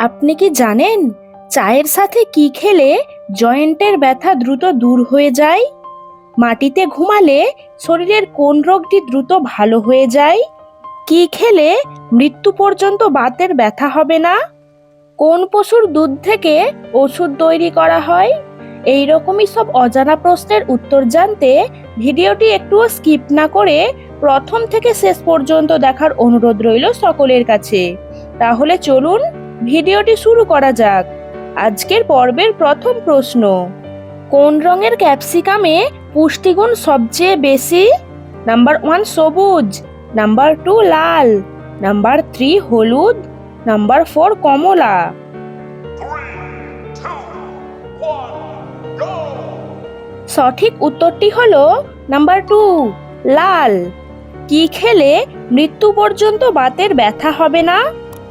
আপনি কি জানেন চায়ের সাথে কি খেলে জয়েন্টের ব্যথা দ্রুত দূর হয়ে যায়? মাটিতে ঘুমালে শরীরের কোন রোগটি দ্রুত ভালো হয়ে যায়? কি খেলে মৃত্যু পর্যন্ত বাতের ব্যথা হবে না? কোন পশুর দুধ থেকে ওষুধ তৈরি করা হয়? এই রকমই সব অজানা প্রশ্নের উত্তর জানতে ভিডিওটি একটুও স্কিপ না করে প্রথম থেকে শেষ পর্যন্ত দেখার অনুরোধ রইল সকলের কাছে। তাহলে চলুন ভিডিওটি শুরু করা যাক। আজকের পর্বের প্রথম প্রশ্ন, কোন রঙের ক্যাপসিকামে পুষ্টিগুণ সবচেয়ে বেশি? নাম্বার 1 সবুজ, নাম্বার 2 লাল, নাম্বার 3 হলুদ, নাম্বার 4 কমলা। 3, 2, 1, go! সঠিক উত্তরটি হলো নাম্বার 2 লাল। কি খেলে মৃত্যু পর্যন্ত বাতের ব্যথা হবে না?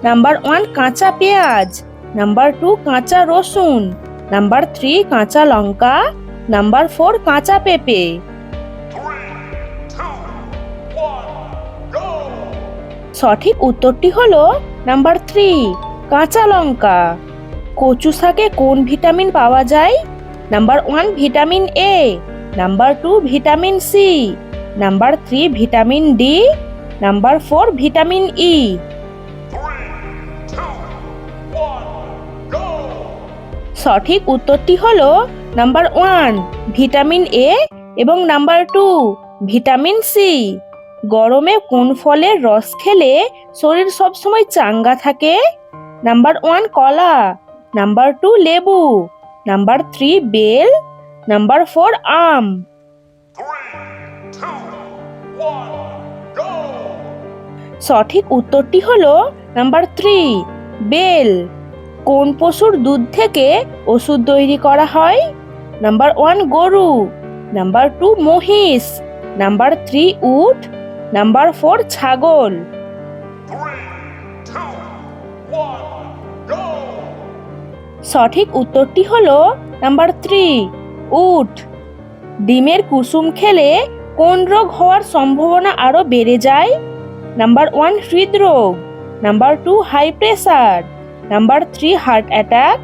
নাম্বার 1 কাঁচা পেঁয়াজ, নাম্বার 2 কাঁচা রসুন, নাম্বার 3 কাঁচা লঙ্কা, নাম্বার 4 কাঁচা পেঁপে। 3, 2, 1, go! সঠিক উত্তরটি হলো নাম্বার 3 কাঁচা লঙ্কা। কচু শাকে কোন ভিটামিন পাওয়া যায়? Number 1 vitamin A, number 2 vitamin C, number 3 vitamin D, number 4 vitamin E. 3, 2, 1, go! সঠিক উত্তরটি হলো নাম্বার 1 ভিটামিন এ এবং নাম্বার 2 ভিটামিন সি। গরমে কোন ফলের রস খেলে শরীর সবসময় চাঙ্গা থাকে? নাম্বার 1 কলা, নাম্বার 2 লেবু, নাম্বার 3 বেল, নাম্বার 4 আম। 3, 2, 1, go! সঠিক উত্তরটি হলো নাম্বার 3 বেল। কোন পশুর দুধ থেকে ওষুধ তৈরি করা হয়? নাম্বার 1 গরু, নাম্বার 2 মহিষ, নাম্বার 3 উট, নাম্বার 4 ছাগল। 3, 2, 1, go! সঠিক উত্তরটি হলো নাম্বার 3 উট। ডিমের কুসুম খেলে কোন রোগ হওয়ার সম্ভাবনা আরো বেড়ে যায়? নাম্বার 1 হৃদরোগ, number 2 high pressure, number 3 heart attack,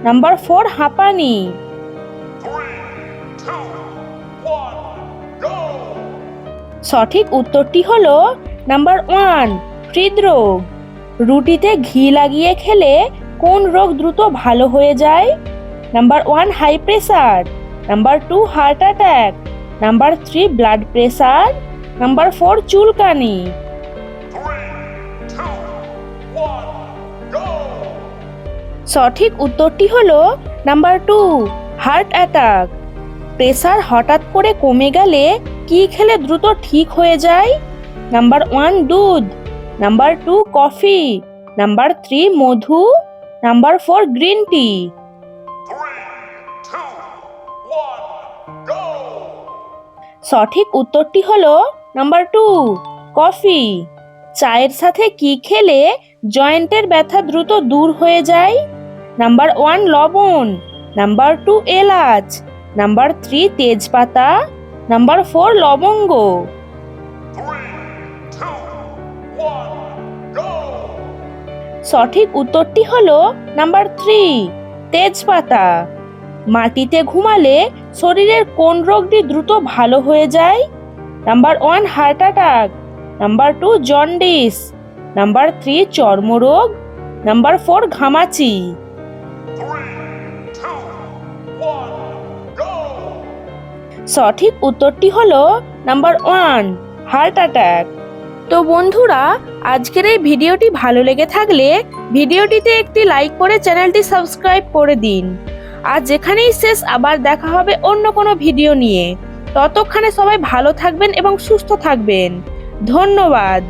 number 4 হাঁপানি। 3, 2, 1, go! সঠিক উত্তরটি হলো নাম্বার 1 হৃদরোগ। রুটিতে ঘি লাগিয়ে খেলে কোন রোগ দ্রুত ভালো হয়ে যায়? Number 1 high pressure, number 2 heart attack, number 3 blood pressure, number 4 চুলকানি। 3, 2, 1, go! সঠিক উত্তরটি হলো নাম্বার 2 হার্ট অ্যাটাক। প্রেসার হঠাৎ করে কমে গেলে কি খেলে দ্রুত ঠিক হয়ে যায়? নাম্বার 1 দুধ, নাম্বার 2 কফি, নাম্বার 3 মধু, নাম্বার 4 গ্রিন টি। 3, 2, 1, go! সঠিক উত্তরটি হলো নাম্বার 2 কফি। চায়ের সাথে কি খেলে জয়েন্টের ব্যথা দ্রুত দূর হয়ে যায়? নাম্বার 1 লবণ, নাম্বার 2 এলাচ, নাম্বার 3 তেজপাতা, নাম্বার 4 লবঙ্গ। 3, 2, 1, go! সঠিক উত্তরটি হলো নাম্বার 3 তেজপাতা। মাটিতে ঘুমালে শরীরের কোন রোগটি দ্রুত ভালো হয়ে যায়? Number 1 heart attack, number 2 jaundice, number 3 চর্মরোগ, নাম্বার 4 ঘামাচি। 3, 2, 1, go! সঠিক উত্তরটি হলো নাম্বার 1 হার্ট অ্যাটাক। তো বন্ধুরা, আজকের এই ভিডিওটি ভালো লেগে থাকলে ভিডিওটিতে একটি লাইক করে চ্যানেলটি সাবস্ক্রাইব করে দিন। আর যেখানেই শেষ, আবার দেখা হবে অন্য কোনো ভিডিও নিয়ে। ততক্ষণে সবাই ভালো থাকবেন এবং সুস্থ থাকবেন। ধন্যবাদ।